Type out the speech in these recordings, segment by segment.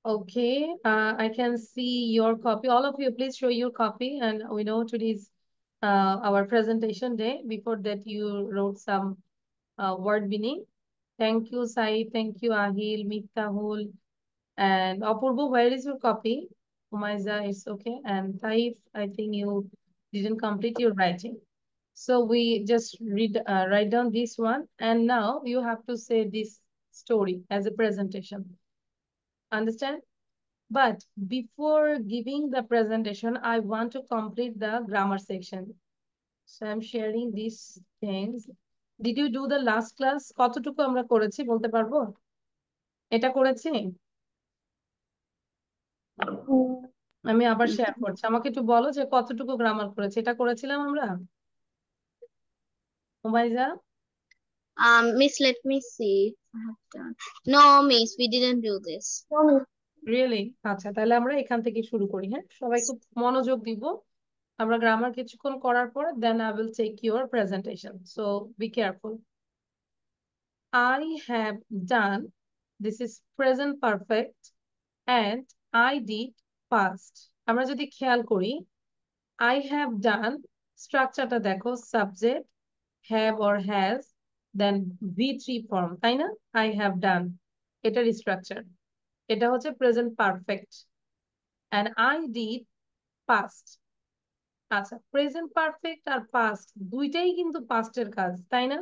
Okay, I can see your copy. All of you, please show your copy. And we know today's our presentation day. Before that, you wrote some word meaning. Thank you, Sai. Thank you, Ahil, Miftahul, and Apurva. Where is your copy? Umaiza, it's okay. And Taif, I think you didn't complete your writing. So we just write down this one, and now you have to say this story as a presentation. Understand? But before giving the presentation, I want to complete the grammar section. So I'm sharing these things. Did you do the last class? কতটুকু আমরা করেছি বলতে পারবো? এটা করেছি? আমি আবার share করছি। আমাকে একটু বলো যে কতটুকু গ্রামার করেছি। এটা করেছিলাম আমরা? Umaiza? Miss, let me see. I have done. No, Miss, we didn't do this. Really? আচ্ছা, তাহলে আমরা এখান থেকে শুরু করি, হ্যাঁ? সবাই খুব মনোযোগ দিব। আমরা গ্রামার কিছুক্ষণ করার পর then I will take your presentation. So be careful. I have done, this is present perfect, and I did past. আমরা যদি খেয়াল করি I have done স্ট্রাকচারটা দেখো subject have or has then V3 form, তাই না? I have done এটার structure. এটা হচ্ছে present perfect and I did past। আচ্ছা, প্রেজেন্ট পারফেক্ট আর পাস্ট দুইটাই কিন্তু পাস্টের কাজ, তাই না?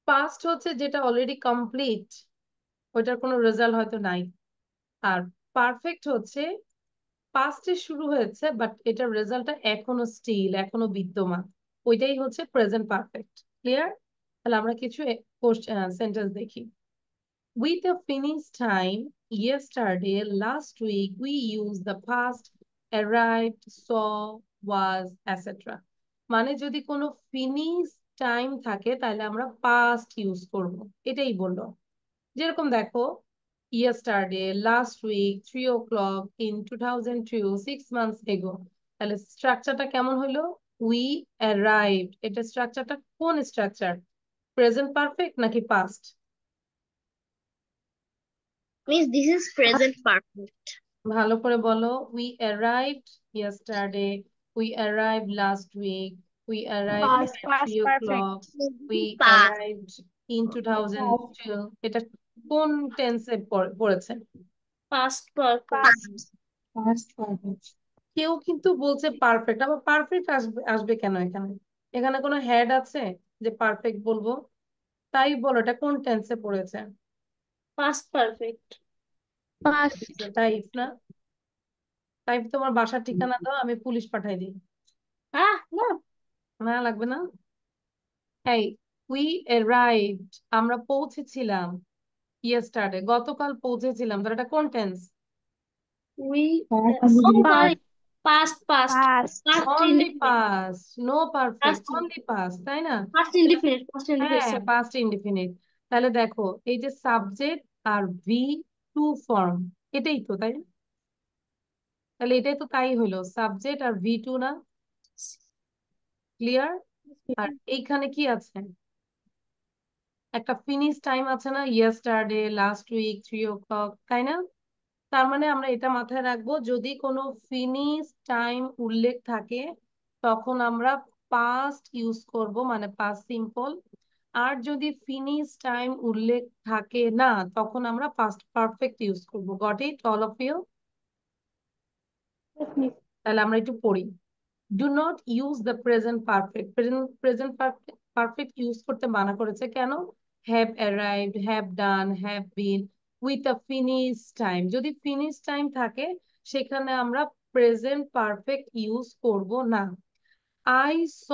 পাস্ট হচ্ছে যেটা অলরেডি কমপ্লিট, ওইটার কোনো রেজাল্ট হয়তো নাই। আর পারফেক্ট হচ্ছে পাস্টে শুরু হয়েছে বাট এটার রেজাল্টটা এখনো স্টিল, এখনো বিদ্যমান। ওইটাই হচ্ছে প্রেজেন্ট পারফেক্ট। ক্লিয়ার? তাহলে আমরা কিছু সেন্টেন্স দেখি। With a finished time yesterday, last week, we used the past, arrived, saw, was, etc. মানে যদি কোনো ফিনিশ টাইম থাকে তাহলে আমরা পাস্ট ইউজ করব, এটাই বললো। যেরকম দেখো yesterday, last week, 3 o'clock, in 2002, 6 months ago, তাহলে স্ট্রাকচারটা কেমন হলো? We arrived, এটা স্ট্রাকচারটা কোন স্ট্রাকচার? প্রেজেন্ট পারফেক্ট নাকি past? Miss, this is present perfect. ভালো করে বলো। We arrived yesterday, we arrived last week, we arrived Past, at past 3 o'clock, perfect. we Past. arrived in 2002। এটা কোন টেন্সে পড়েছে? Past perfect. Past perfect. কেউ কিন্তু বলছে পারফেক্ট, আবার পারফেক্ট আসবে আসবে কেন এখানে? এখানে কোনো হেড আছে যে পারফেক্ট বলবো? তাই বলো, এটা কোন টেন্সে পড়েছে? Past perfect. Past. টাইপ না? টাইপ তোমার বাসার ঠিকানা দাও, আমি পুলিশ পাঠাই দিই। No. না, লাগবে না। এই উই অ্যারাইভড, আমরা পৌঁছেছিলাম। ইয়েস্টারডে, গতকাল পৌঁছেছিলাম, তাহলে এটা কোন tense? We. Past. Oh, sorry. Past. Past. Past only indefinite. Past, no perfect, Past. Only past, তাই না? Past indefinite. Past indefinite. হ্যাঁ, Sorry. Past indefinite. তাহলে দেখো এই যে সাবজেক্ট আর ভি টু ফর্ম, এটাই তো, তাই না? তাহলে এটাই তো তাই হলো, সাবজেক্ট আর ভি টু না? ক্লিয়ার? আর এইখানে কি আছে? একটা ফিনিশ টাইম আছে না, ইয়েস্টারডে, লাস্ট উইক, 3 o'clock, তাই না? তার মানে আমরা এটা মাথায় রাখবো, যদি কোনো ফিনিশ টাইম উল্লেখ থাকে তখন আমরা পাস্ট ইউজ করব, মানে পাস্ট সিম্পল। আর যদি ফিনিশ টাইম উল্লেখ থাকে না তখন আমরা পাস্ট পারফেক্ট ইউজ করব। Got it all of you? তাহলে আমরা একটু পড়ি। Do not use the present perfect. Present perfect use করতে মানা করেছে কেন? Have arrived, have done, have been with a finish time. যদি ফিনিশ টাইম থাকে সেখানে আমরা প্রেজেন্ট পারফেক্ট ইউজ করব না। আই স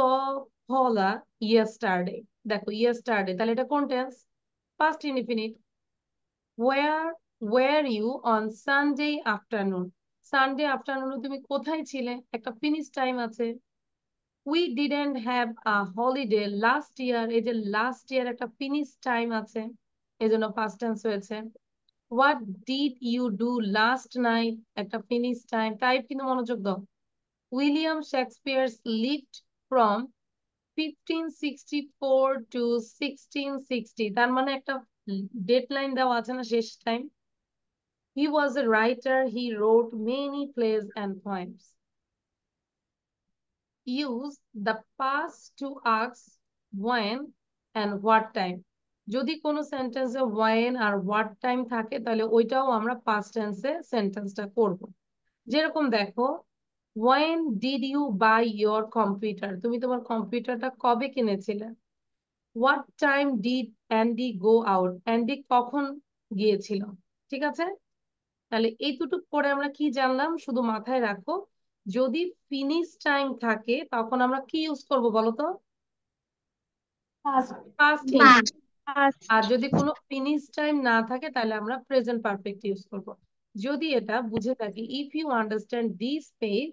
ফলা ইয়েস্টারডে, দেখো ইয়েস্টারডে, তাহলে এটা কোন tense? Past indefinite. Were you on Sunday afternoon, Sunday আফটারনুনে তুমি কোথায় ছিলে? একটা ফিনিশ টাইম আছে। We didn't have a holiday last year, এই যে লাস্ট ইয়ার একটা ফিনিশ টাইম আছে, এই জন্য পাস্ট টেন্স হয়েছে। What did you do last night, একটা ফিনিশ টাইম। টাইপ কিন্তু মনোযোগ দাও। William Shakespeare lived from 1564 to 1660, তার মানে একটা ডেডলাইন দেওয়া আছে না, শেষ time. He was a writer. He wrote many plays and poems. Use the past to ask when and what time. যদি কোনো সেন্টেন্সে when আর what time থাকে তাহলে ওইটাও আমরা past tense এ সেন্টেন্সটা করব। যেরকম দেখো, when did you buy your computer? তুমি তোমার কম্পিউটারটা কবে কিনেছিলে? What time did Andy go out? Andy কখন গিয়েছিল? ঠিক আছে, তাহলে এই দুটো পরে আমরা কি জানলাম, শুধু মাথায় রাখো, যদি ফিনিশ টাইম থাকে তখন আমরা কি ইউজ করব বলো তো? Past. Past Past. Indefinite. Past. আর যদি কোনো ফিনিশ টাইম না থাকে তাহলে আমরা প্রেজেন্ট পারফেক্ট ইউজ করব। যদি এটা বুঝে থাকি, if you understand this page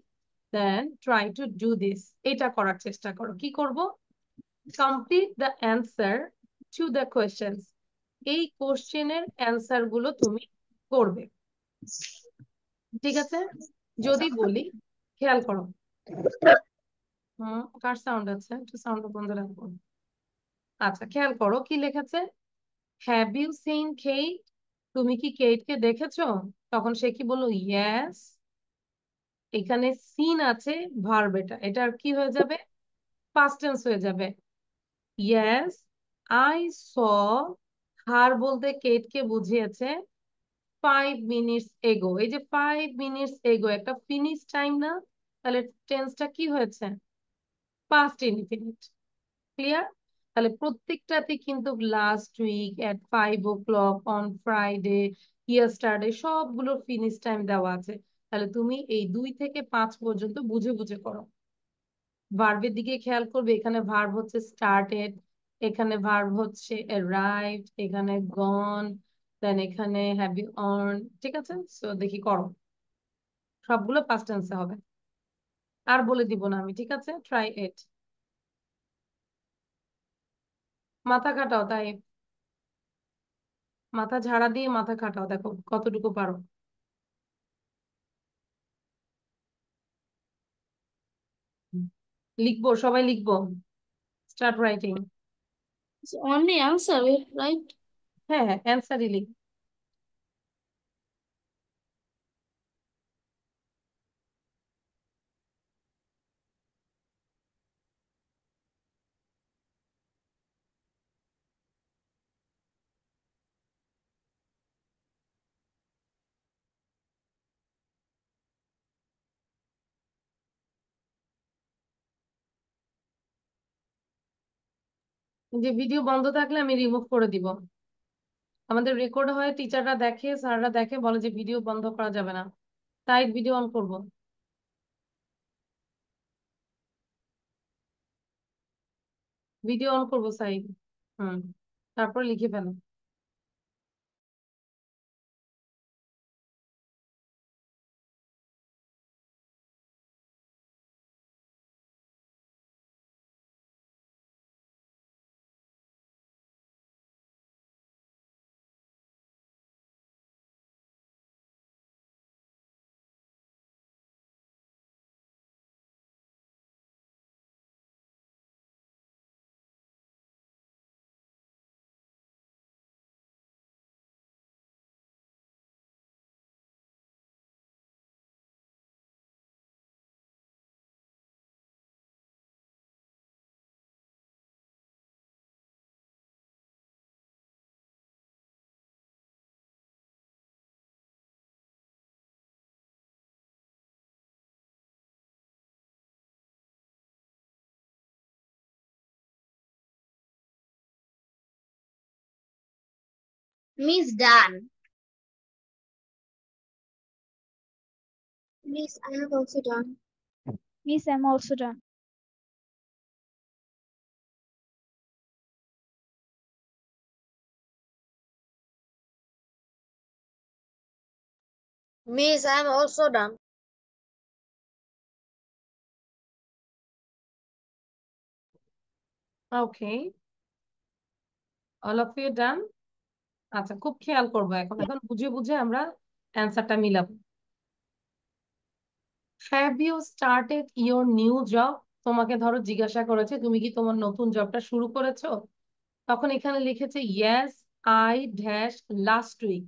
then try to do this, এটা করার চেষ্টা করো। কি করব? Complete the answer to the questions. এই কোশ্চেনের অ্যান্সার গুলো তুমি করবে। ঠিক আছে, যদি বলি, খেয়াল করো। কার সাউন্ড আছে? একটু সাউন্ড বন্ধ রাখবো। আচ্ছা, খেয়াল করো কি লিখেছে। Have you seen Kate? তুমি কি কেটকে দেখেছো? তখন সে কি বললো? ইয়েস। এখানে সিন আছে, ভার্ব, এটা কি হয়ে যাবে? পাস্ট টেন্স হয়ে যাবে। ইয়েস আই স হার বলতে কেটকে বুঝিয়েছে 5 minutes ago। এই যে 5 minutes ago একটা ফিনিশ টাইম না? তাহলে টেন্সটা কি হয়েছে? Past indefinite. ক্লিয়ার? তাহলে প্রত্যেকটাতে কিন্তু last week, at 5 o'clock, on Friday, yesterday সবগুলোর ফিনিশ টাইম দেওয়া আছে। তাহলে তুমি এই 2 থেকে 5 পর্যন্ত বুঝে বুঝে করো। ভার্বের দিকে খেয়াল করবে, এখানে ভার্ব হচ্ছে স্টার্টেড, এখানে ভার্ব হচ্ছে অ্যারাইভড, এখানে গন, দেন এখানে হ্যাভ ইউ আর্ন। ঠিক আছে, সো দেখি করো, সবগুলো পাস্ট টেন্সে হবে। আর বলে দিব না আমি, ঠিক আছে? Try it. মাথা খাটাও, তাই মাথা ঝাড়া দিয়ে মাথা খাটাও, দেখো কতটুকু পারো। লিখবো, সবাই লিখবো। Start writing. It's only answer, right? হ্যাঁ হ্যাঁ, অ্যান্সারই লিখ। যে ভিডিও বন্ধ থাকলে আমি রিমুভ করে দিব। আমাদের রেকর্ড হয়, টিচাররা দেখে, স্যাররা দেখে, বলে যে ভিডিও বন্ধ করা যাবে না, তাই ভিডিও অন করব। ভিডিও অন করবো সাইড। হুম, তারপর লিখে ফেলো। Miss done. Miss, I have also done. Miss, I'm also done. Miss, I am also done. Okay, all of you done. আচ্ছা, খুব খেয়াল করবো, এখন এখন বুঝে বুঝে আমরা অ্যান্সারটা মিলাবো। Have you started your new job? তোমাকে ধরো জিজ্ঞাসা করেছে তুমি কি তোমার নতুন জবটা শুরু করেছো, তখন এখানে লিখেছে yes I dash last week.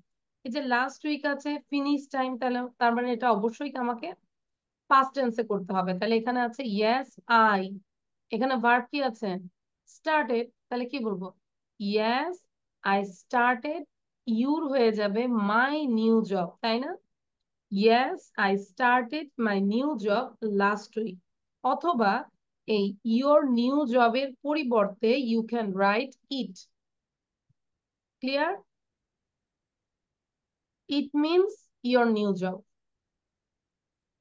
এই যে লাস্ট উইক আছে, ফিনিশ টাইম, তাহলে তার মানে এটা অবশ্যই আমাকে পাস্ট টেন্সে করতে হবে। তাহলে এখানে আছে ইয়েস আই, এখানে ভার্ব কি আছে? স্টার্টেড, তাহলে কি বলবো? ইয়েস আই স্টার্টেড, ইউর হয়ে যাবে মাই নিউ জব, তাই না? Yes I started my new job last week. অথবা এই ইয়োর নিউ জবের পরিবর্তে you can write it. Clear? It means your new job.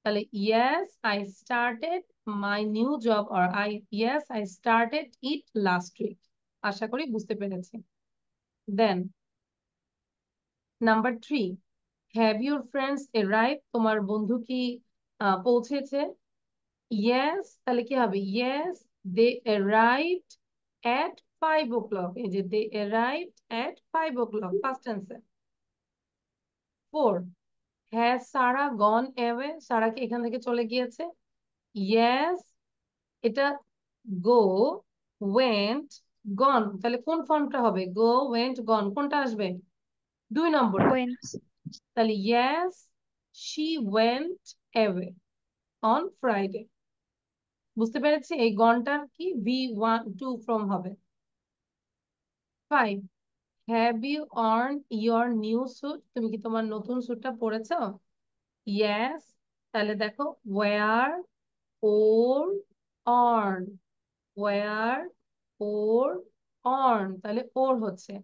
তাহলে yes I started my new job or yes I started it last week. আশা করি বুঝতে পেরেছি। Then number 3, have your friends arrive, তোমার বন্ধু কি পৌঁছেছে? ইয়েস, তাহলে কি হবে? Yes they arrived at 5 o'clock। এই যে দে অ্যারাইভড এট 5 o'clock, ফার্স্ট টেন্সে। 4, হ্যাজ সারা গন অ্যাওয়ে, সারা কি এখান থেকে চলে গিয়েছে? ইয়েস, এটা গো, ওয়েন্ট, গন, তাহলে কোন ফর্মটা হবে? গো, ওয়েন্ট, গন, কোনটা আসবে? 2 নম্বরটা। Went. তাহলে yes she went away on Friday. বুঝতে পেরেছি? এই গনটার কি V1 2 ফর্ম হবে। 5, have you worn your new suit, তুমি কি তোমার নতুন স্যুটটা পরেছো? ইয়েস, তাহলে দেখো wear, wore, worn, wear, wore, worn, তাহলে ওর হচ্ছে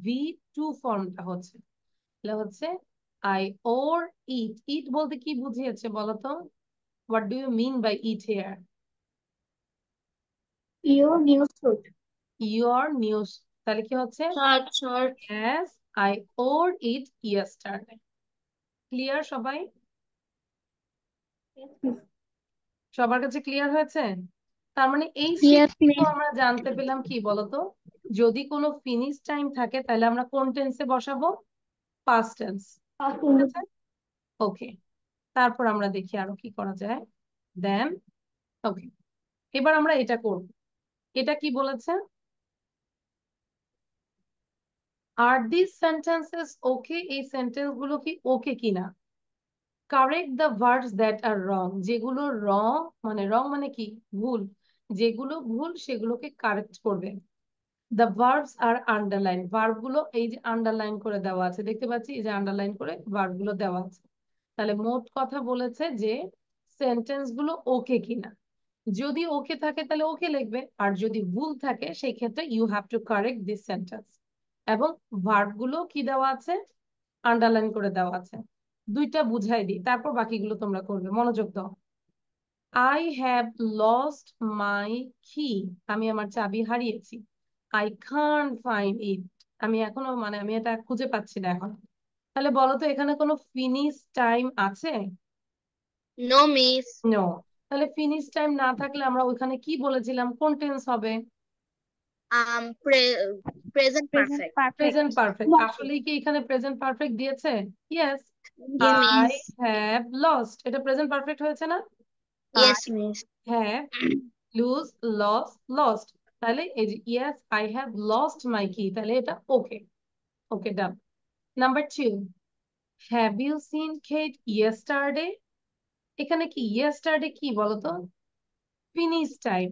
V2 ফর্মটা হচ্ছে। তাহলে হচ্ছে আই ওর ইট। ইট বলতে কি বুঝিয়েছে বলতো? What do you mean by it here? Your new suit. Your news, তাহলে কি হচ্ছে? Shirt. Yes, I ordered it yesterday. Clear সবাই? Yes, miss. সবার কাছে ক্লিয়ার হয়েছে? তার মানে এই Yes, শিক্ষা miss. আমরা জানতে পেলাম কি বলতো, যদি কোনো ফিনিশ টাইম থাকে তাহলে আমরা কোন টেন্সে বসাবো? Past tense. ঠিক আছে? ওকে, তারপর আমরা দেখি আরো কি করা যায়। দেন ওকে, এবার আমরা এটা করব। এটা কি বলেছে? আর দিস সেন্টেন্সেস ওকে, এই সেন্টেন্স গুলো কি ওকে কিনা? কারেক্ট দ্য ভার্বস দ্যাট আর রং, যেগুলো রং মানে রং মানে কি? ভুল, যেগুলো ভুল সেগুলোকে কারেক্ট করবে। দ্য ভার্বস আর আন্ডারলাইন, ভার্ব গুলো এই যে আন্ডারলাইন করে দেওয়া আছে, দেখতে পাচ্ছি এই যে আন্ডারলাইন করে ভার্ব গুলো দেওয়া আছে। তাহলে মোট কথা বলেছে যে সেন্টেন্স গুলো ওকে কিনা। যদি ওকে থাকে তাহলে ওকে লিখবে, আর যদি ভুল থাকে সেই ক্ষেত্রে you have to correct this sentence. এবং ভার্ব গুলো কি দেওয়া আছে? আন্ডারলাইন করে দেওয়া আছে। দুইটা বুঝাই দিই, তারপর বাকিগুলো তোমরা করবে, মনোযোগ দাও। আই হ্যাভ লস্ট মাই কি, আমি আমার চাবি হারিয়েছি। আই কান্ট ফাইন্ড ইট, আমি এখনো মানে আমি এটা খুঁজে পাচ্ছি না এখন। তাহলে বলো তো এখানে কোনো ফিনিশ টাইম আছে? No, miss. নো। তাহলে ফিনিশ টাইম না থাকলে আমরা ওইখানে কি বলেছিলাম, কোন টেন্স হবে? Present Present perfect. perfect. Present perfect. Yes, আসলেই কি এখানে প্রেজেন্ট পারফেক্ট দিয়েছে? Yes, Yes, I miss. Have lost, এটা প্রেজেন্ট পারফেক্ট হয়েছে না? Yes, miss. Have lose, loss, lost, তাহলে এই যে yes I have lost my key, তাহলে এটা okay. Okay, done. Number 2, have you seen Kate yesterday, এখানে কি ইয়েস্টারডে কি বলতো? Finish time.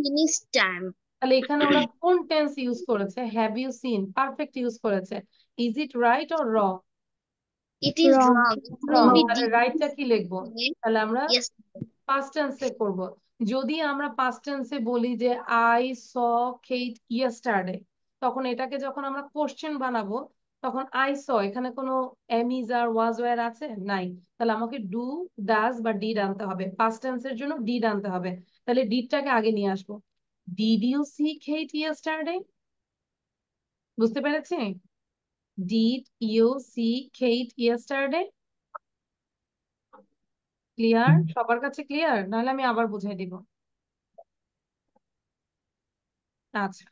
Finish time. তাহলে এখানে ওরা কোন টেন্স ইউজ করেছে? Have you scene, perfect use করেছে। Is it right or wrong? It is wrong. wrong. It wrong. will be তাহলে রাইটটা কি লিখবো? তাহলে আমরা Yes. পাস্ট টেন্সে করব। যদি আমরা পাস্ট টেন্সে বলি যে আই স কেট ইয়েস্টারডে, তখন এটাকে যখন আমরা কোশ্চেন বানাবো তখন আই স, এখানে কোনো এমিজ আর ওয়াজ ওয়্যার আছে? নাই। তাহলে আমাকে ডু, ডাজ বা ডিড আনতে হবে। পাস্ট টেন্সের জন্য ডিড আনতে হবে। তাহলে ডিডটাকে আগে নিয়ে আসবো। Did you see Kate yesterday? বুঝতে পেরেছি? Did you see Kate yesterday? Clear? সবার কাছে ক্লিয়ার? নাহলে আমি আবার বুঝাই দিব। আচ্ছা,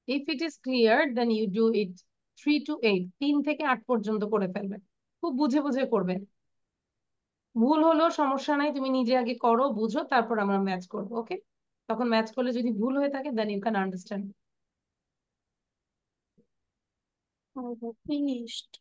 if it is clear then you do it 3 to 8, 3 থেকে 8 পর্যন্ত করে ফেলবেন। খুব বুঝে বুঝে করবেন, ভুল হলেও সমস্যা নাই, তুমি নিজে আগে করো, বুঝো, তারপর আমরা ম্যাচ করবো। ওকে, তখন ম্যাচ করলে যদি ভুল হয়ে থাকে then you can understand. I have finished.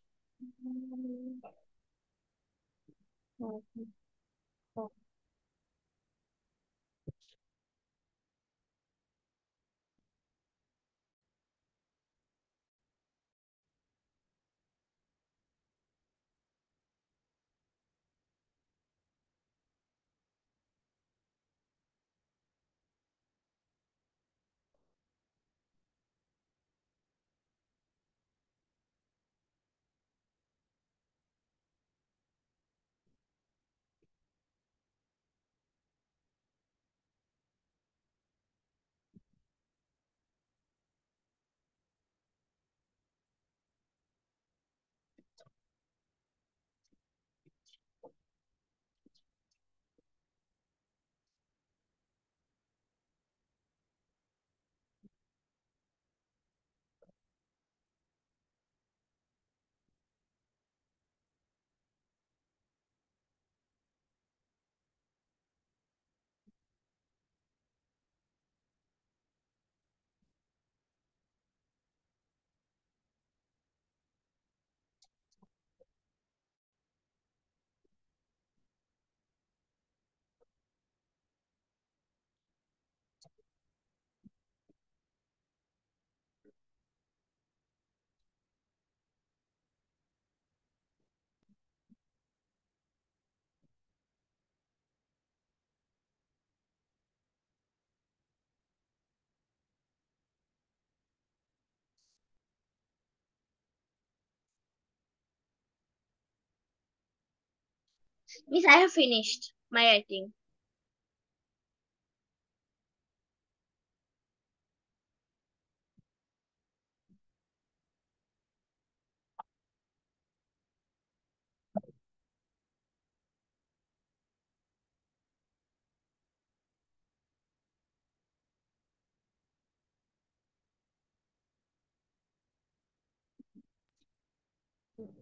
Miss, I have finished my writing.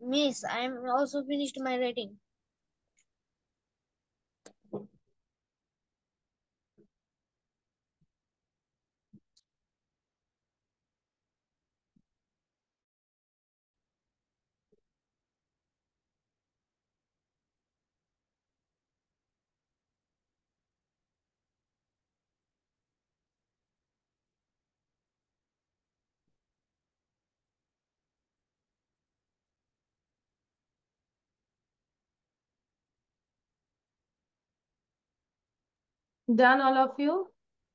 Miss, I'm also finished my writing. Done, all of you?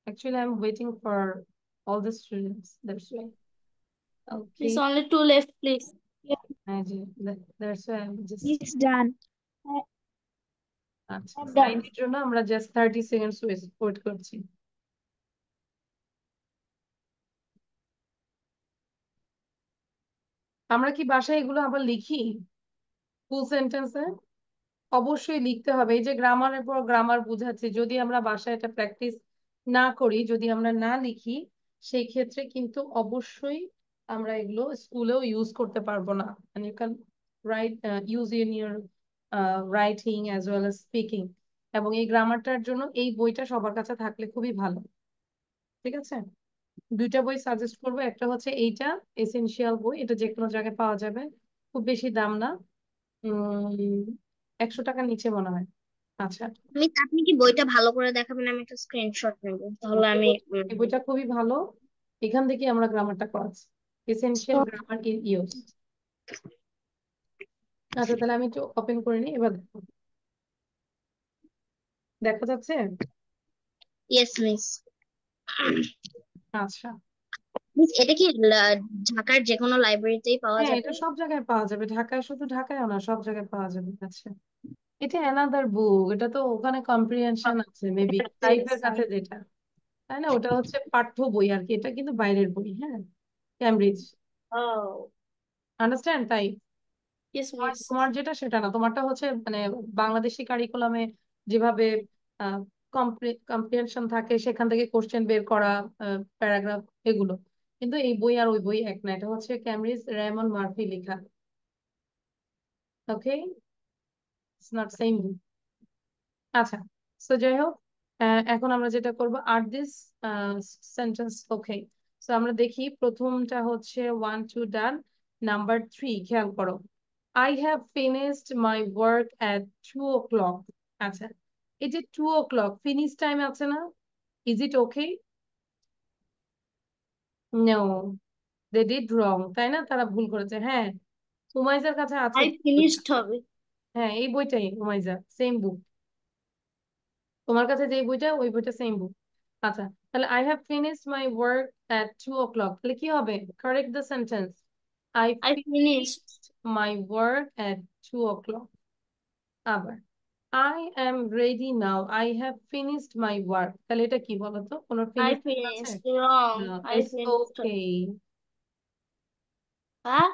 Actually, I'm waiting for all the students. That's why. Miss, Okay. only two left, please. That's why I'm just It's done. আচ্ছা I'm done. সাইনের জন্য আমরা just 30 seconds wait করছি। আমরা কি বাসায় এগুলো আবার লিখি ফুল সেন্টেন্সে? অবশ্যই লিখতে হবে। এই যে গ্রামারের পর গ্রামার বুঝাচ্ছি, যদি আমরা বাসায় এটা প্র্যাকটিস না করি, যদি আমরা না লিখি, সেই ক্ষেত্রে কিন্তু অবশ্যই আমরা এগুলো স্কুলেও ইউজ করতে পারবো না। and you can write use in your writing as well as speaking। এবং এই গ্রামারটার জন্য এই বইটা সবার কাছে থাকলে খুবই ভালো। ঠিক আছে, দুইটা বই সাজেস্ট করবো। একটা হচ্ছে এইটা এসেনশিয়াল বই, এটা যে কোনো জায়গায় পাওয়া যাবে, খুব বেশি দাম না, 100 টাকার নিচে মনে হয়। আচ্ছা, মিস, আপনি কি বইটা ভালো করে দেখাবেন? আমি একটা স্ক্রিনশট নেব, তাহলে আমি এই বইটা খুবই ভালো, এখান থেকে আমরা গ্রামারটা করাচ্ছি, essential So, grammar in use. আচ্ছা, তাহলে আমি একটু ওপেন করে নিই, এবার দেখো। দেখা যাচ্ছে? Yes miss. আচ্ছা, মিস, এটা কি ঢাকার যে কোনো লাইব্রেরিতেই পাওয়া হ্যাঁ যাবে? এটা সব জায়গায় পাওয়া যাবে, ঢাকায়, শুধু ঢাকায় না, সব জায়গায় পাওয়া যাবে। আচ্ছা, এটা অ্যানাদার বুক, এটা তো ওখানে কম্প্রিহেনশন আছে মেবি, সাইফের কাছে যেটা, তাই না? ওটা হচ্ছে পাঠ্য বই আর কি, এটা কিন্তু বাইরের বই। হ্যাঁ, ক্যামব্রিজ, oh, আন্ডারস্ট্যান্ড? তাই yes, তোমার miss. তোমার যেটা সেটা না, তোমারটা হচ্ছে মানে বাংলাদেশি কারিকুলামে যেভাবে কম্প্রিহেনশন থাকে, সেখান থেকে কোশ্চেন বের করা, প্যারাগ্রাফ, এগুলো। কিন্তু এই বই আর ওই বই এক না, এটা হচ্ছে ক্যামব্রিজ রেমন্ড মার্ফি লেখা। ওকে, ইটস নট সেম বুক। আচ্ছা, তো যাই হোক, এখন আমরা যেটা করব, আর দিস সেন্টেন্স। ওকে, তো আমরা দেখি প্রথমটা হচ্ছে 1 2 ডান, নাম্বার 3 খেয়াল করো। I have finished my work at 2 o'clock. আচ্ছা, এই যে 2 o'clock finish time আছে না? Is it okay? No, they did wrong. তাই না? তারা ভুল করেছে। হ্যাঁ, উমাইজার কাছে আছে I এই বইটা। finished হবে। হ্যাঁ, এই বইটাই উমাইজা, সেম বুক। তোমার কাছে যে বইটা, ওই বইটা সেম বুক। আচ্ছা, তাহলে I have finished my work at 2 o'clock, তাহলে কি হবে? Correct the sentence. I I finished finished. my work at 2 o'clock. আবার I am ready now. I have finished my work. তাহলে এটা কি বলতো? কোনো I ফিনিশ আছে? finished. Wrong. No, I it's finished হবে। okay. হ্যাঁ?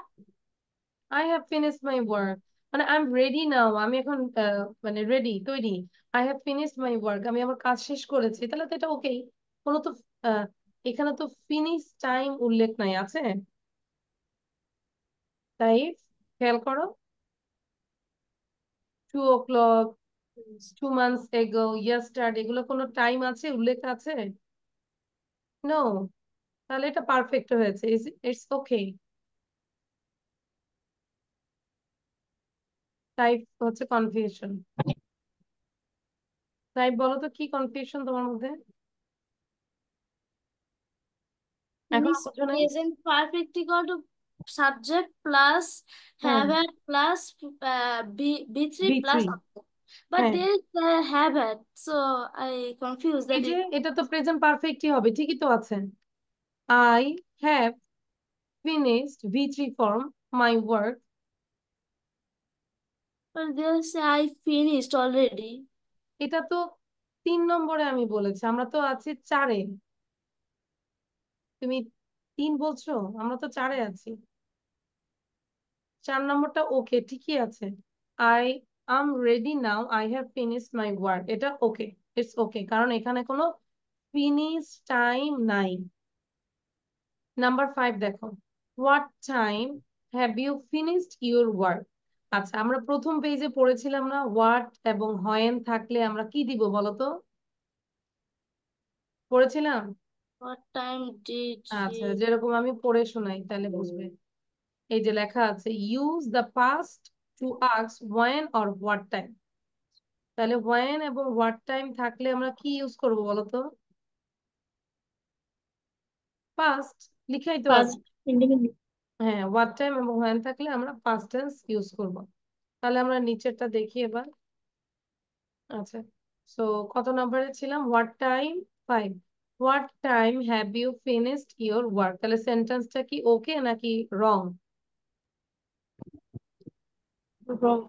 I have finished my work. মানে I'm ready now. আমি এখন মানে রেডি, তৈরি। I have finished my work. আমি আমার কাজ শেষ করেছি। তাহলে তো এটা ওকেই। কোনো তো আহ, এখানে তো ফিনিশ টাইম উল্লেখ নাই, আছে? তাই খেয়াল করো, 2 o'clock, 2 months ago, yesterday, এগুলো কোনো টাইম আছে, উল্লেখ আছে? নো। তাহলে এটা পারফেক্ট হয়েছে, ইটস ওকে। তাই হচ্ছে কনফিউশন। তাই বলো তো কি কনফিউশন তোমার মধ্যে? এখন Finish বুঝো নাই? present perfect equal to subject plus হ্যাঁ, have had plus B3 plus B3। object. But হ্যাঁ, there is have had. So I confused এই that যে it এটা তো প্রেজেন্ট পারফেক্টই হবে, ঠিকই তো আছে। I have finished V3 form my work. but there say I finished already. এটা তো 3 নম্বরে আমি বলেছি, আমরা তো আছি 4-এ। তুমি 3 বলছো, আমরা তো 4-এ আছি। 4 নম্বরটা ওকে, ঠিকই আছে। I am ready now, I have finished my work, এটা ওকে, ইটস ওকে, কারণ এখানে কোনো ফিনিশ টাইম নাই। নাম্বার 5 দেখো, what time have you finished your work. আচ্ছা, আমরা প্রথম পেজে পড়েছিলাম না, হোয়াট এবং হোয়েন থাকলে আমরা কি দিব বলো তো? পড়েছিলাম। What time did আচ্ছা, she? যেরকম আমি পড়ে শোনাই তাহলে বুঝবে। এই যে লেখা আছে, use the past to ask when or what time. তাহলে হোয়েন এবং হোয়াট টাইম থাকলে আমরা কি ইউজ করবো বলতো? পাস্ট লিখাই তো আছে। Past independent. হ্যাঁ, হোয়াট টাইম এবং হোয়েন থাকলে আমরা পাস্ট টেন্স ইউজ করব। তাহলে আমরা নিচেরটা দেখি এবার। আচ্ছা, সো কত নম্বরে ছিলাম? What time 5। What time have you finished your work, তাহলে সেন্টেন্সটা কি ওকে নাকি রং? Wrong.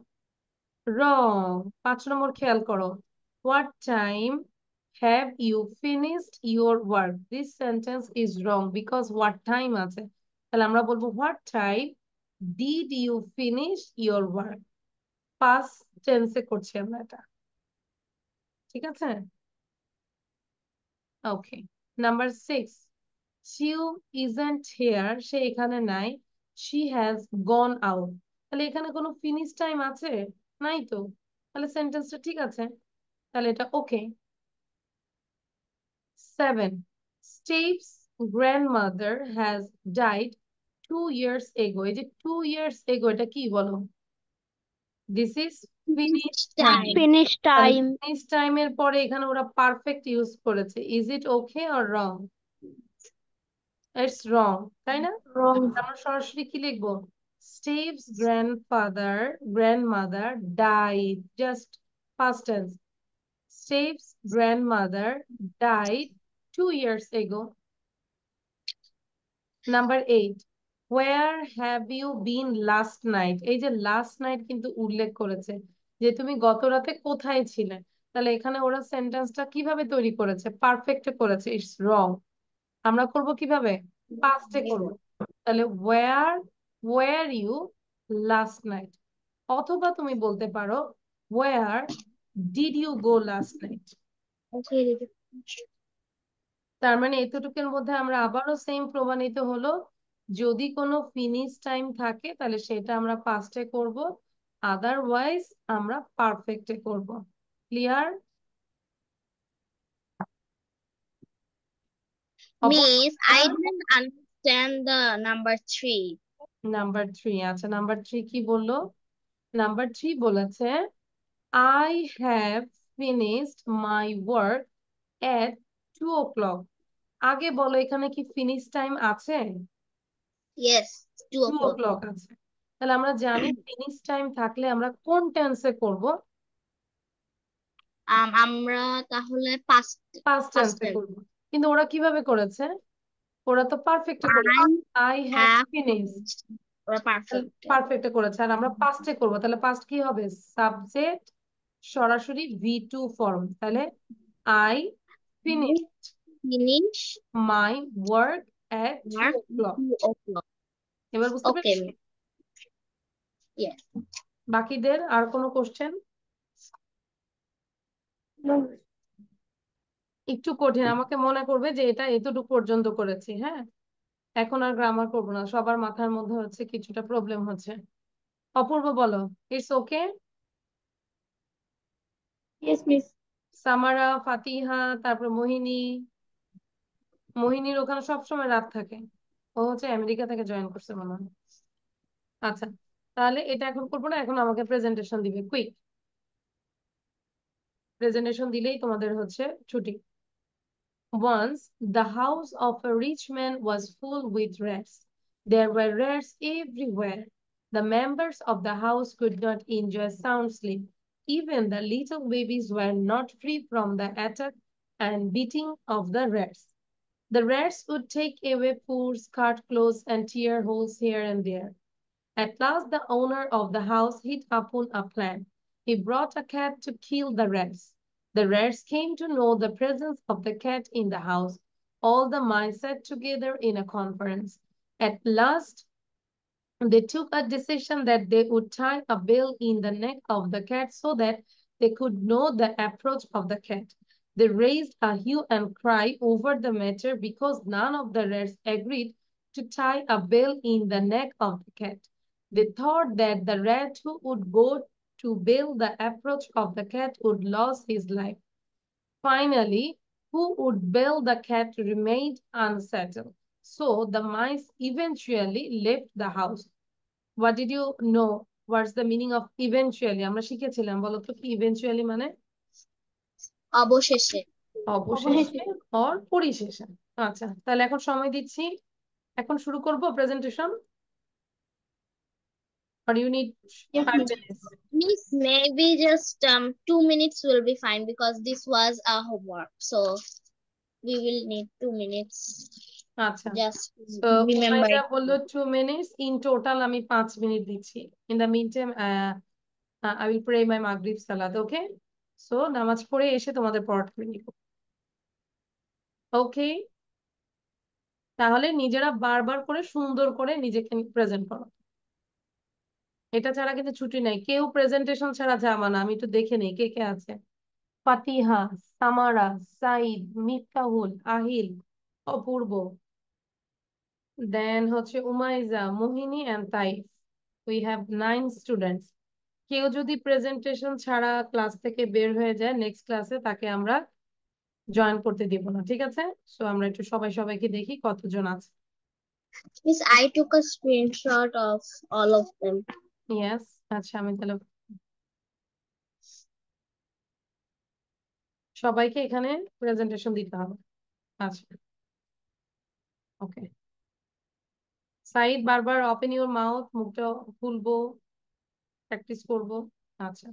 রং। 5 নম্বর খেয়াল করো, what time have you finished your work, this sentence is wrong because what time আছে। তাহলে আমরা বলবো what time did you finish your work. Past টেন্সে করছি আমরা এটা, ঠিক আছে? Okay. Number 6, she isn't here, সে এখানে নাই। শি হ্যাজ গন আউট, তাহলে এখানে কোনো ফিনিশ টাইম আছে? নাই তো, তাহলে সেন্টেন্সটা ঠিক আছে, তাহলে এটা okay. 7, Steve's grandmother has died 2 years ago। এই যে 2 years ago, এটা কি বলো? This is finish time. Time. Finish তাহলে time. ফিনিশ টাইমের পরে এখানে ওরা পারফেক্ট ইউজ করেছে। Is it okay or wrong? It's wrong, তাই না? Wrong. আমরা সরাসরি কি লিখবো? Steve's grandmother died, just past tense. Steve's grandmother died 2 years ago. Number 8, where have you been last night? এই যে লাস্ট নাইট কিন্তু উল্লেখ করেছে যে তুমি গত রাতে কোথায় ছিলে। তাহলে এখানে ওরা সেন্টেন্সটা কিভাবে তৈরি করেছে? পারফেক্টে করেছে, ইটস রং। আমরা করব কিভাবে? পাস্টে করব। তাহলে ওয়্যার ইউ লাস্ট নাইট, অথবা তুমি বলতে পারো where did you go last night. Okay. তার মানে এতটুকুর মধ্যে আমরা আবারও সেম প্রমাণিত হলো, যদি কোনো ফিনিশ টাইম থাকে তাহলে সেটা আমরা পাস্টে করব, আদারওয়াইজ আমরা পারফেক্টে করব। Clear? Miss, I didn't understand the number 3. Number 3। আচ্ছা, নাম্বার 3 কি বললো? নাম্বার 3 বলেছে I have finished my work at 2 o'clock. আগে বলো এখানে কি ফিনিশ টাইম আছে? Yes, 2 2 o'clock. o'clock আছে। তাহলে আমরা জানি ফিনিশ টাইম থাকলে আমরা কোন টেন্সে করব? আমরা তাহলে past পাস্ট টেন্সে tense. করব। কিন্তু ওরা কিভাবে করেছে? ওরা তো পারফেক্টে করেছে। I I have have finished। finished. ওরা perfect. পারফেক্টে করেছে, আর আমরা পাস্টে করব। তাহলে পাস্ট কি হবে? সাবজেক্ট সরাসরি V2 ফর্ম। তাহলে I finished Finish my work at 2 work o'clock। 2 o'clock. এবার বুঝতে Okay, পেরেছো? yes. বাকিদের আর কোনো কোশ্চেন? No. একটু কঠিন, আমাকে মনে করবে যে এটা এতটুকু পর্যন্ত করেছি। হ্যাঁ, এখন আর গ্রামার করবো না, সবার মাথার মধ্যে হচ্ছে কিছুটা প্রবলেম হচ্ছে। অপূর্ব বলো, ইটস ওকে। Yes, miss. সামারা, ফাতিহা, তারপর মোহিনী। মোহিনীর ওখানে সবসময় রাত থাকে, ও হচ্ছে আমেরিকা থেকে জয়েন করছে মনে হয়। আচ্ছা, তাহলে এটা এখন করবো না, এখন আমাকে প্রেজেন্টেশন দিবে। কুইক প্রেজেন্টেশন দিলেই তোমাদের হচ্ছে ছুটি। Once the house of a rich man was full with rats. There were rats everywhere. The members of the house could not enjoy sound sleep. Even the little babies were not free from the attack and beating of the rats. The rats would take away pores, cut clothes, and tear holes here and there. At last, the owner of the house hit upon a plan. He brought a cat to kill the rats. The rats came to know the presence of the cat in the house. All the mice sat together in a conference. At last, they took a decision that they would tie a bell in the neck of the cat so that they could know the approach of the cat. They raised a hue and cry over the matter because none of the rats agreed to tie a bell in the neck of the cat. They thought that the rat who would go to bell the approach of the cat would lose his life. Finally, who would bell the cat remained unsettled. So the mice eventually left the house. What did you know? What's the meaning of eventually? আমরা শিখেছিলাম, বলো তো কি eventually মানে? অবশেষে। অবশেষে or পরিশেষে। আচ্ছা, তাহলে এখন সময় দিচ্ছি, এখন শুরু করব presentation. or you need Yes, 5 miss. minutes? Miss, maybe just 2 minutes will be fine because this was a homework. So we will need 2 minutes আচ্ছা, just so to remember উমাইরা it. বললো 2 minutes, in total আমি 5 minute দিচ্ছি। in the meantime I will pray my maghrib salat, okay? So নামাজ পড়ে এসে তোমাদের পড়াটা করে নিব। ওকে, তাহলে নিজেরা বারবার করে সুন্দর করে নিজেকে প্রেজেন্ট করো। এটা ছাড়া কিন্তু ছুটি নাই, কেউ প্রেজেন্টেশন ছাড়া যাবা না। আমি একটু দেখে নেই কে কে আছে। ফাতিহা, সামারা, সাইদ, মিফতাহুল, আহিল, অপূর্ব, দেন হচ্ছে Umaiza, Mohini and Taif. We have 9 students. কেউ যদি প্রেজেন্টেশন ছাড়া ক্লাস থেকে বের হয়ে যায়, নেক্সট ক্লাসে তাকে আমরা জয়েন করতে দিব না, ঠিক আছে? সো আমরা একটু সবাই সবাইকে দেখি কতজন আছে। Miss, I took a screenshot of all of them. Yes, আচ্ছা, আমি তাহলে সবাইকে এখানে প্রেজেন্টেশন দিতে হবে। আচ্ছা, ওকে। সাইদ বারবার ওপেন ইউর মাউথ, মুখটা খুলবো, প্র্যাকটিস করবো। আচ্ছা।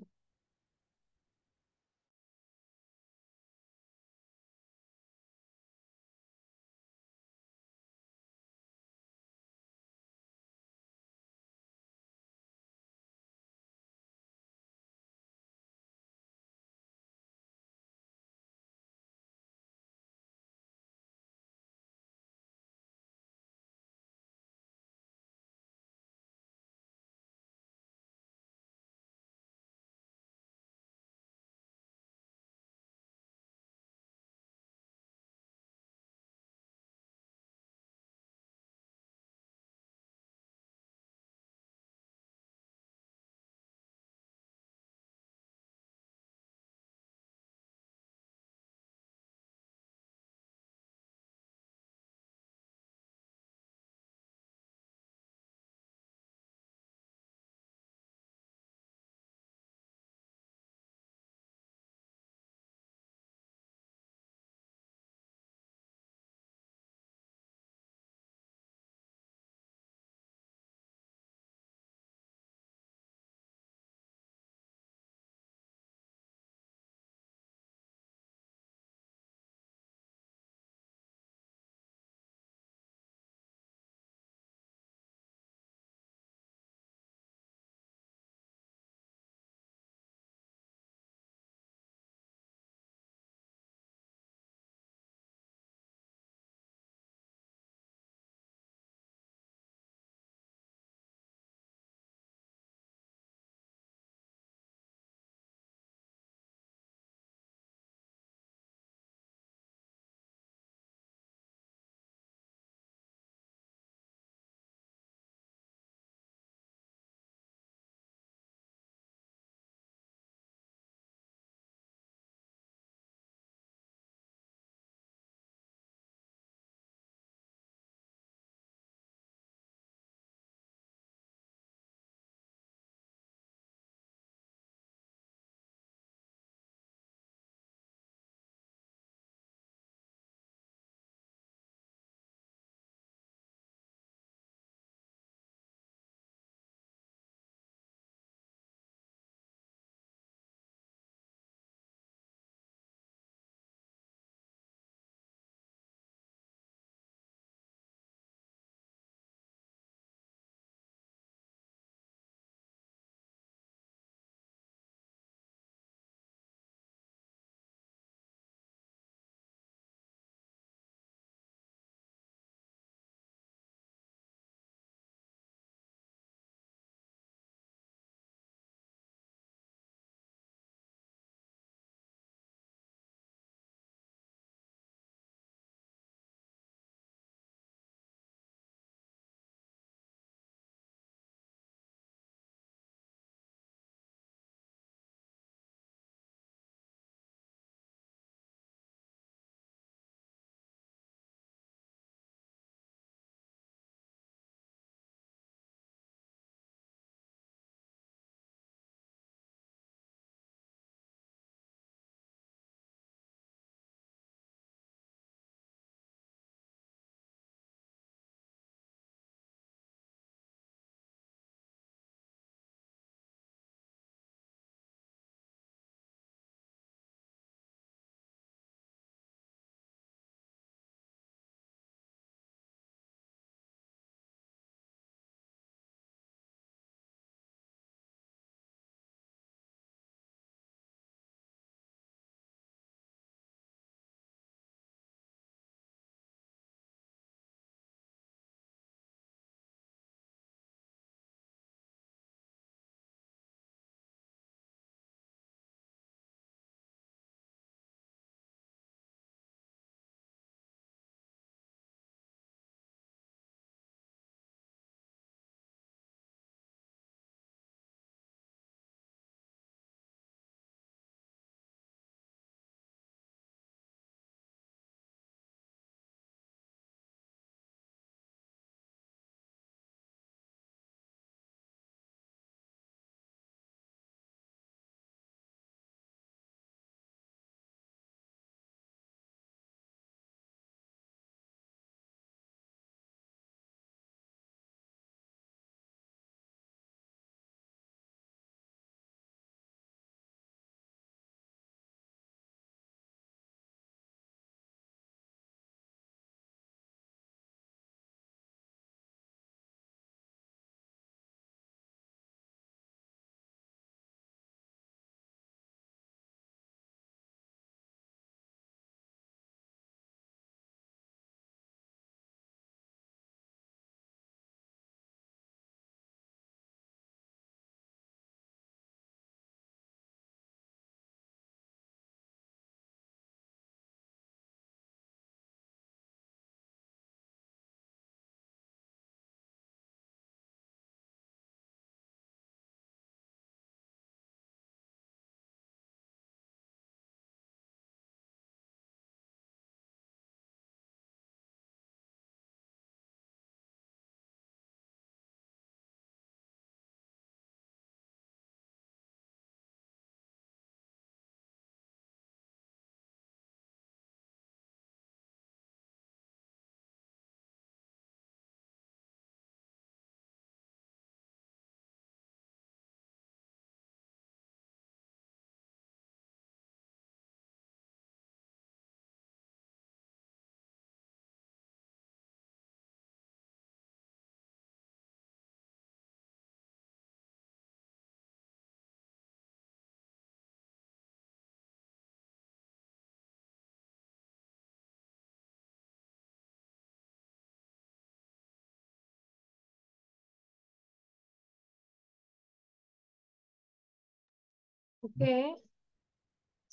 Okay.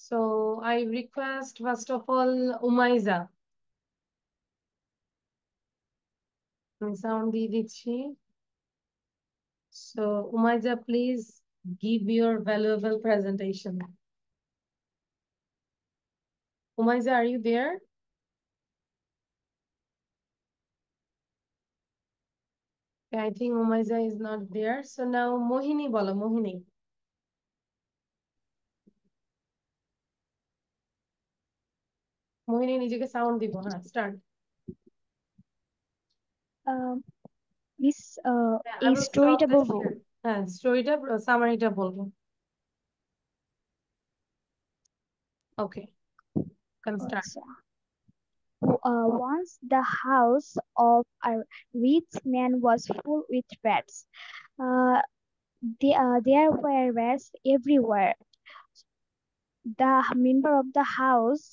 So I request first of all Umaiza. Sound দিয়ে দিচ্ছি. So Umaiza, please give your valuable presentation. Umaiza, are you there? I think Umaiza is not there. So now Mohini bolo, Mohini. Mohini নিজেকে sound দিব, হ্যাঁ start. Miss I এই will স্টোরিটা stop the বলবো? share. হ্যাঁ স্টোরিটা সামারিটা বলবো। Okay, can start. আচ্ছা। Once the house of a rich man was full with rats. There were rats everywhere. The member of the house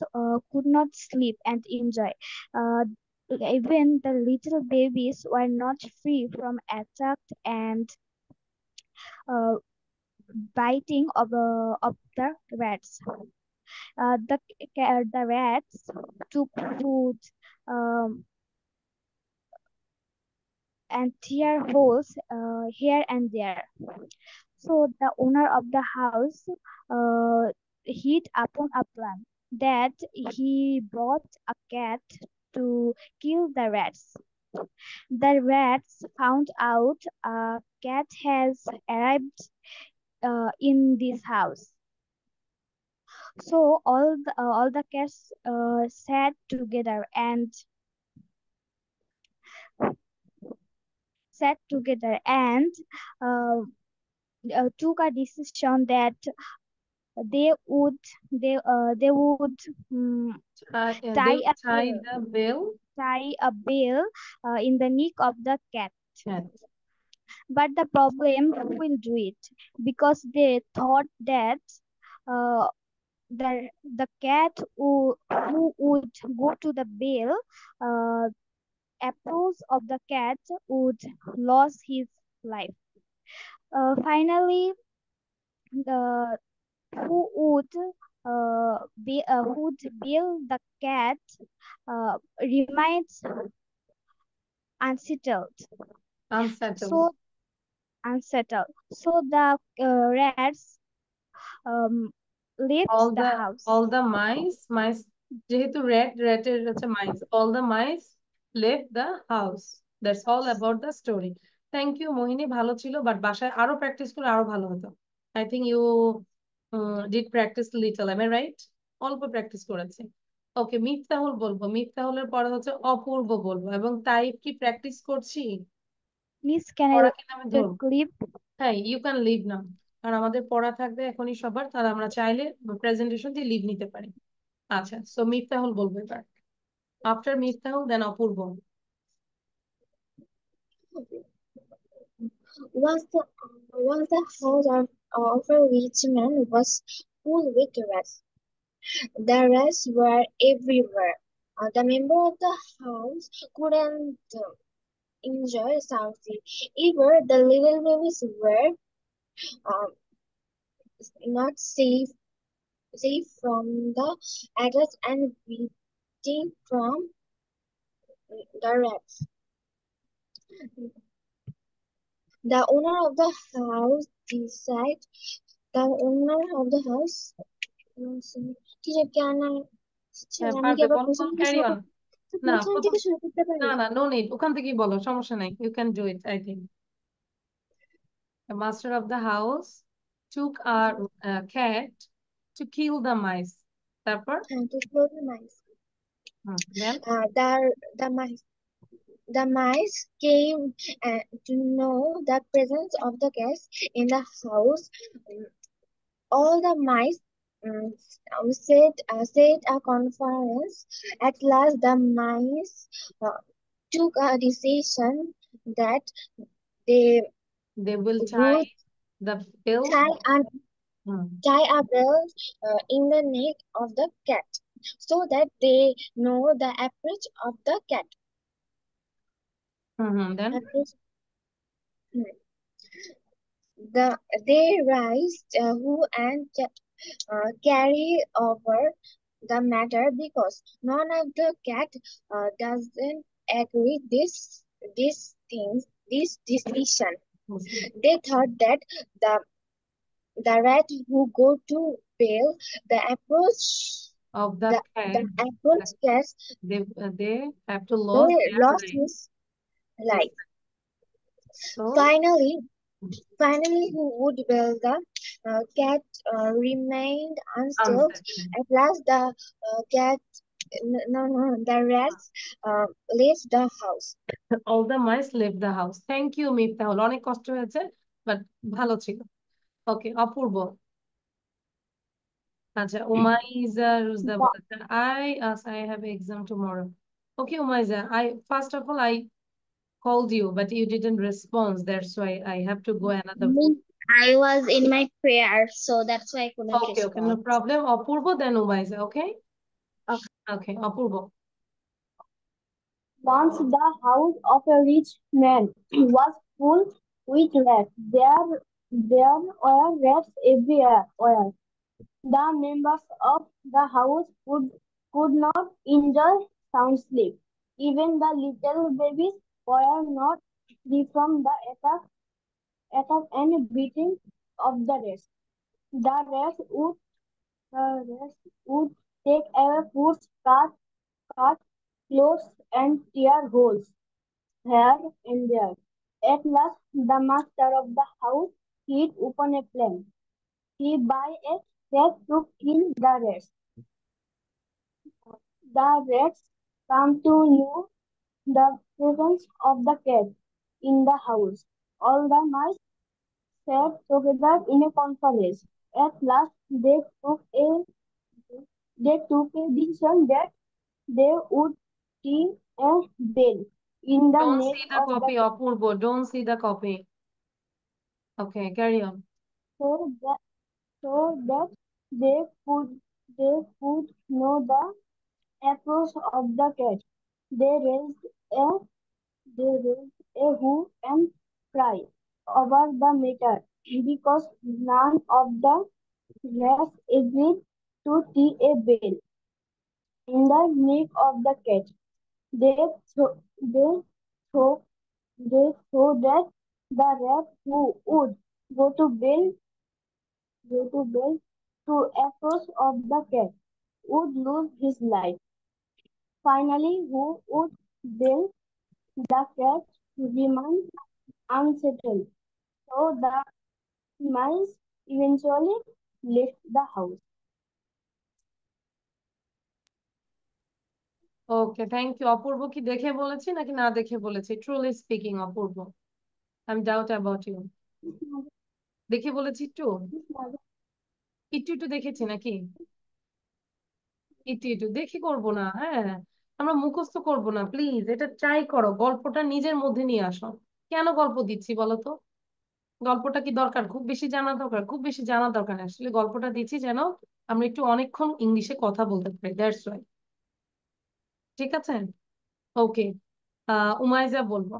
could not sleep and enjoy. Uh, Even the little babies were not free from attack and uh, biting of the rats. The rats took food um, and tear holes here and there. So the owner of the house uh, hit upon a plan that he brought a cat to kill the rats. The rats found out a cat has arrived in this house. So all the cats sat together and uh, took a decision that they would tie a Tie the bell. In the neck of the cat. Cat. But the problem will do it because they thought that uh, the cat who would go to the bell approach of the cat would lose his life. Finally, the who would bill the cat remains unsettled. Unsettled. So the rats left the house. All the mice যেহেতু রেটের হচ্ছে mice, all the mice left the house. That's all about the story. Thank you মোহিনী, ভালো ছিল, but বাসায় আরো practice করে আরো ভালো হতো। I think you did practice little, am I right? অল্প প্র্যাকটিস করেছি। ওকে, মিফতাহুল বলবো, মিফতাহুলের পরে হচ্ছে অপূর্ব বলবো, এবং তাই কি প্র্যাকটিস করছি? Miss can I leave? হ্যাঁ, ইউ ক্যান লিভ নাও, কারণ আমাদের পড়া থাকবে এখনই সবার, তাহলে আমরা চাইলে প্রেজেন্টেশন দিয়ে লিভ নিতে পারি। আচ্ছা, সো মিফতাহুল বলবো এবার। After Miftahul then Apurba. Was the house of a rich man was full with rats. The rats were everywhere. The member of the house couldn't enjoy something. Even the little babies were um, not safe from the attacks and beating from the rats. The owner of the house decided. The owner of the house. ঠিক আছে, কেন আমি কি আবার প্রথম থেকে carry শুরু on. না প্রথম থেকে শুরু করতে পারি? না, নো নিড, ওখান থেকেই বলো, সমস্যা নাই, you can do it. I think the master of the house took a cat to kill the mice. তারপর To kill the mice. then The mice came to know the presence of the cat in the house. All the mice said a conference. At last, the mice took a decision that they will tie would the bell. tie a bell in the neck of the cat so that they know the approach of the cat. Then they raised who and carry over the matter because none of the cat doesn't agree this decision. They thought that the the rat who go to bail the approach Of the the cat, approach case they have to lose they their lost life. his life. So Finally, who would bail the cat remained unsettled. unsettled. At last, the cat the rats left the house. All the mice left the house. Thank you, Miftahul. অনেক কষ্ট হয়েছে, but ভালো ছিল। ওকে, অপূর্ব। আচ্ছা, Umaiza রুজদা The, বলেছেন, I have exam tomorrow. Okay, Umayza, first of all, I called you, but you didn't respond. That's why I have to go another phone. I was in my prayer, so that's why I couldn't Okay, no respond. problem. Apurvo, then Umayza, okay? Okay, Apurvo. Once the house of a rich man was full with rats. There were rats everywhere. The members of the house could not enjoy sound sleep. Even the little babies were not free from the attack and beating of the rats. The rats would take away food, cut clothes, and tear holes here and there. At last, the master of the house hit upon a plan. He buy a cat to kill the rats. The rats come to know the presence of the cat in the house. All the mice sat together in a conference. At last, they took a decision that they would ring a bell in the Don't neck see the of the copy, cat Apurvo. Don't see the copy. Okay, carry on. so that so that they could they could know the approach of the cat. They raised a they raised a hue and cry over the matter because none of the rats agreed to ring a bell in the neck of the cat. They thought they thought they thought that the rat who would go to bell to approach of the cat would lose his life. Finally, who would bail the cat remained unsettled, so the mice eventually left the house. Okay, thank you. Apurba কি দেখে বলেছি নাকি না দেখে বলেছি? Truly speaking, Apurba, I am doubt about you. দেখে বলেছি একটু একটু একটু দেখেছি নাকি? একটু একটু দেখে করবো না, হ্যাঁ। আমরা মুখস্থ করবো না, প্লিজ। এটা ট্রাই করো, গল্পটা নিজের মধ্যে নিয়ে আসো। কেন গল্প দিচ্ছি বলো তো? গল্পটা কি দরকার? খুব বেশি জানা দরকার? খুব বেশি জানা দরকার না। আসলে গল্পটা দিচ্ছি যেন আমরা একটু অনেকক্ষণ ইংলিশে কথা বলতে পারি, দ্যাটস ওয়াই। ঠিক আছে, ওকে। উমাইজা বলবো।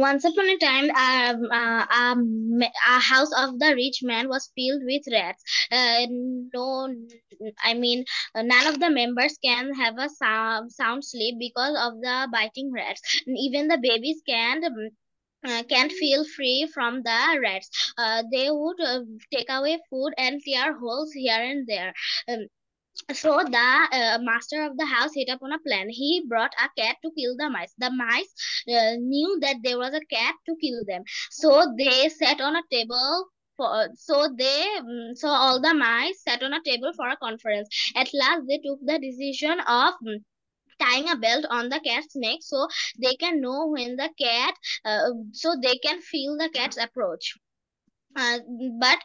Once upon a time, a house of the rich man was filled with rats. No, I mean, none of the members can have a sound sleep because of the biting rats. Even the babies can't feel free from the rats. They would take away food and tear holes here and there. So the master of the house hit upon a plan. He brought a cat to kill the mice. The mice knew that there was a cat to kill them, so they sat on a table. So all the mice sat on a table for a conference. At last, they took the decision of tying a belt on the cat's neck so they can know when the cat, so they can feel the cat's approach. uh, but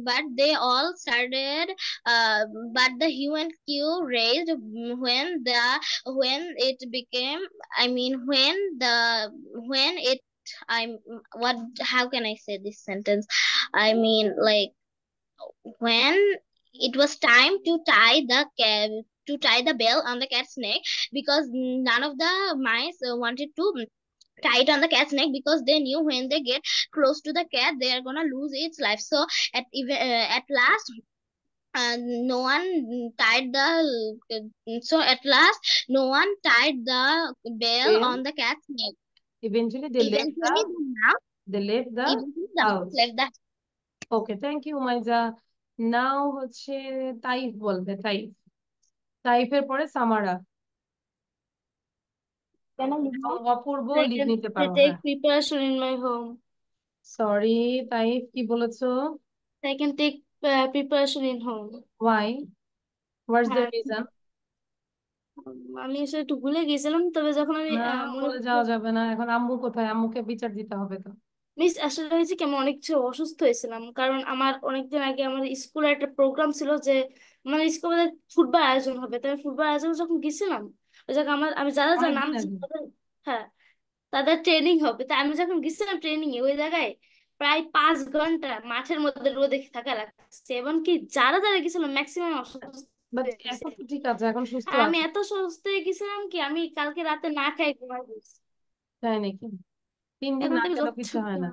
but they all started uh, but the human queue raised when it became, I mean, when it I'm what how can I say this sentence, I mean, like, when it was time to tie the bell on the cat's neck, because none of the mice wanted to tied on the cat's neck because they knew when they get close to the cat they are gonna lose its life. So at last no one tied no one tied the bell Then on the cat's neck. eventually they left Eventually the the mouse house. left the okay, thank you Maiza. Now হচ্ছে তাইফ বলবে। তাইফের পরে Samara Can I এবং leave? অপূর্ব I leave can নিতে পারো। take হ্যাঁ, preparation in my home. Sorry Taif, কি বলেছো? I can take preparation in home. Why? What's the হ্যাঁ রিজন? আমি আসলে একটু ভুলে গেছিলাম, তবে যখন আমি না, মনে বলে যাওয়া যাবে না। এখন আম্মু কোথায়? আম্মুকে বিচার দিতে হবে তো। মিস আসলে হয়েছে কি, আমি অনেক কিছু অসুস্থ হয়েছিলাম, কারণ আমার অনেকদিন আগে আমার স্কুলে একটা প্রোগ্রাম ছিল যে মানে স্কুলে ফুটবল আয়োজন হবে, তাই আমি ফুটবল আয়োজন যখন গেছিলাম ওই জায়গায় আমি যারা যারা নাম অনেকদিন ছিল আগে? হ্যাঁ তাদের ট্রেনিং হবে, তাই আমি যখন গেছিলাম ট্রেনিং এ ওই জায়গায় প্রায় 5 ঘন্টা মাঠের মধ্যে রোদে থাকা লাগছে, এমনকি যারা যারা গেছিলাম ম্যাক্সিমাম অসুস্থ বাট হয়েছে। এখন তো ঠিক আছে, এখন সুস্থ আর আমি আছে। এত সুস্থ হয়ে গেছিলাম কি আমি কালকে রাতে না খাই ঘুমাই গেছি। তাই নাকি? 3 দিন এখন না থেকে খেলেও যথেষ্ট কিছু হয় না।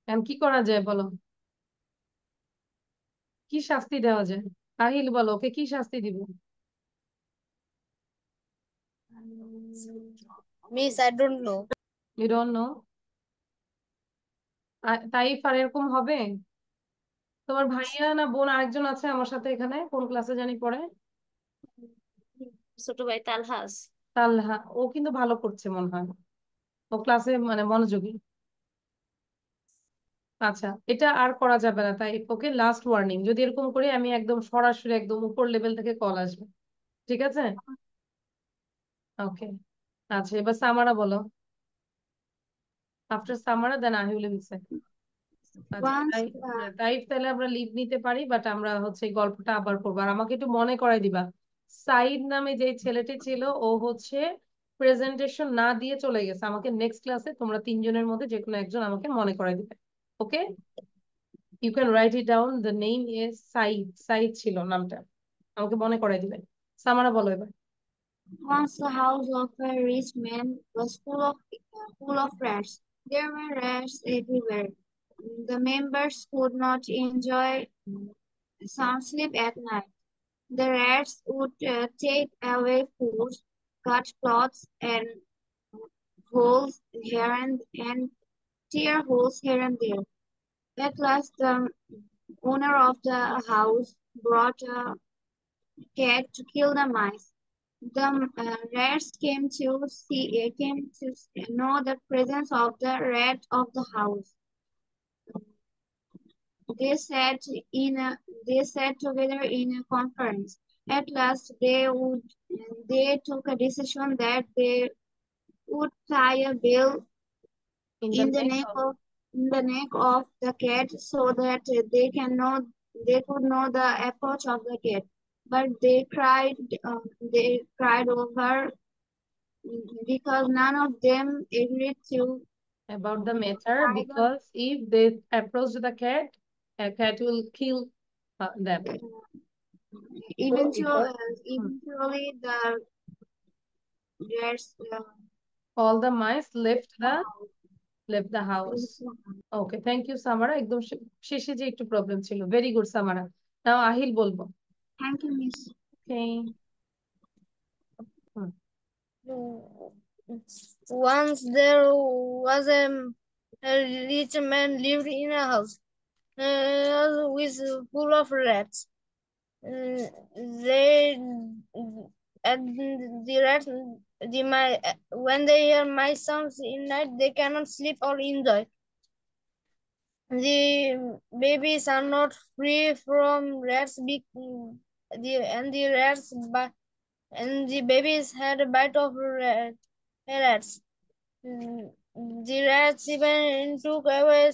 এখন কি করা যায় বলো? কি শাস্তি দেওয়া যায়? আহিল বলো, ওকে কি শাস্তি দিব? Miss, I don't know. You don't know? Taif আর এরকম হবে? তোমার ভাইয়া না বোন আরেকজন আছে আমার সাথে এখানে, কোন ক্লাসে জানি পড়ে? ছোট ভাই তালহাস। তালহা, ও কিন্তু ভালো করছে মনে হয়, ও ক্লাসে মানে মনোযোগী। আচ্ছা, এটা আর করা যাবে না। তাই ওকে লাস্ট ওয়ার্নিং, যদি এরকম করি আমি একদম সরাসরি একদম উপর লেভেল থেকে কল আসবে। ঠিক আছে? ওকে। আচ্ছা, এবার সামারা বলো। After Samara then I will say. আচ্ছা once তাই, তাইফ তাহলে আমরা লিভ নিতে পারি, বাট আমরা হচ্ছে এই গল্পটা আবার করবো। আর আমাকে একটু মনে করাই দিবা, সাইদ নামে যে ছেলেটি ছিল ও হচ্ছে প্রেজেন্টেশন না দিয়ে চলে গেছে। আমাকে নেক্সট ক্লাসে তোমরা 3 জনের মধ্যে যে কোনো একজন আমাকে মনে করাই দিবে। Okay, you can write it down, the name is Saeed. Saeed ছিল নামটা, আমাকে মনে করাই দিবে। সামারা বলো এবার। Once the house of a rich man was full of rats. There were rats everywhere. The members could not enjoy sound sleep at night. The rats would take away food, cut clothes and holes here and tear holes here and there. At last, the owner of the house brought a cat to kill the mice. The rats came to know the presence of the rat of the house. They sat they sat together in a conference. At last, they took a decision that they would tie a bell in the in the neck neck of, of the cat so that they could know the approach of the cat. But they cried over because none of them agreed to about the matter, tie the because if they approach the cat, a cat will kill them. So it was, eventually the rats all the mice left the house. Okay, thank you Samara. একদম শেষে যে একটু problem ছিল। Very good Samara. Now Ahil বলবো। thank you, Miss. Okay. Once there was a rich man lived in a house with full of rats. They and the rats when they hear my sounds in night they cannot sleep or enjoy. The babies are not free from rats. The rats and the babies had a bite of rats. Mm, The rats even took away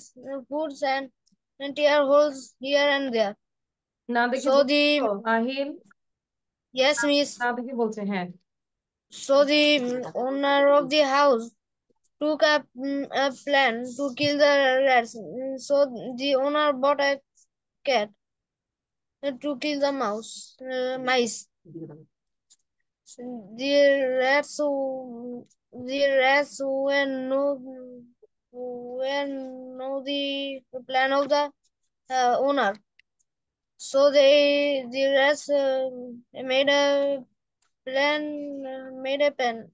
foods and tear holes here and there. না দেখে So বলছো the Ahil? yes, miss. না দেখে বলছে, হ্যাঁ। So the owner of the house took a plan to kill the rats. So the owner bought a cat to kill the mice. The rats were know the plan of the owner. So the rats made a pen.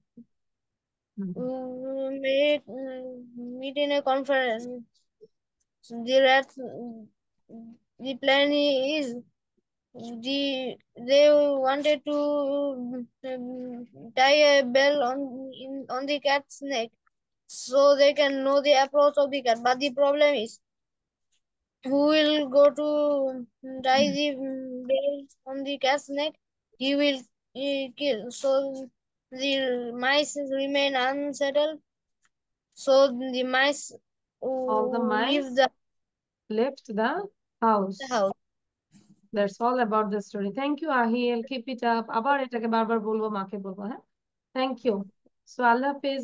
Meet in a conference. The rats. The plan is they wanted to tie a bell on the cat's neck so they can know the approach of the cat. But the problem is who will go to tie the bell on the cat's neck? He will kill. So the mice remain unsettled. So the mice All the leave mice the left the house. house. That's all about the story. Thank you, Ahil. Keep it up. আবার এটাকে বারবার বলবো, মাকে বলবো, হ্যাঁ? Thank you. So, আল্লাহ হাফেজ।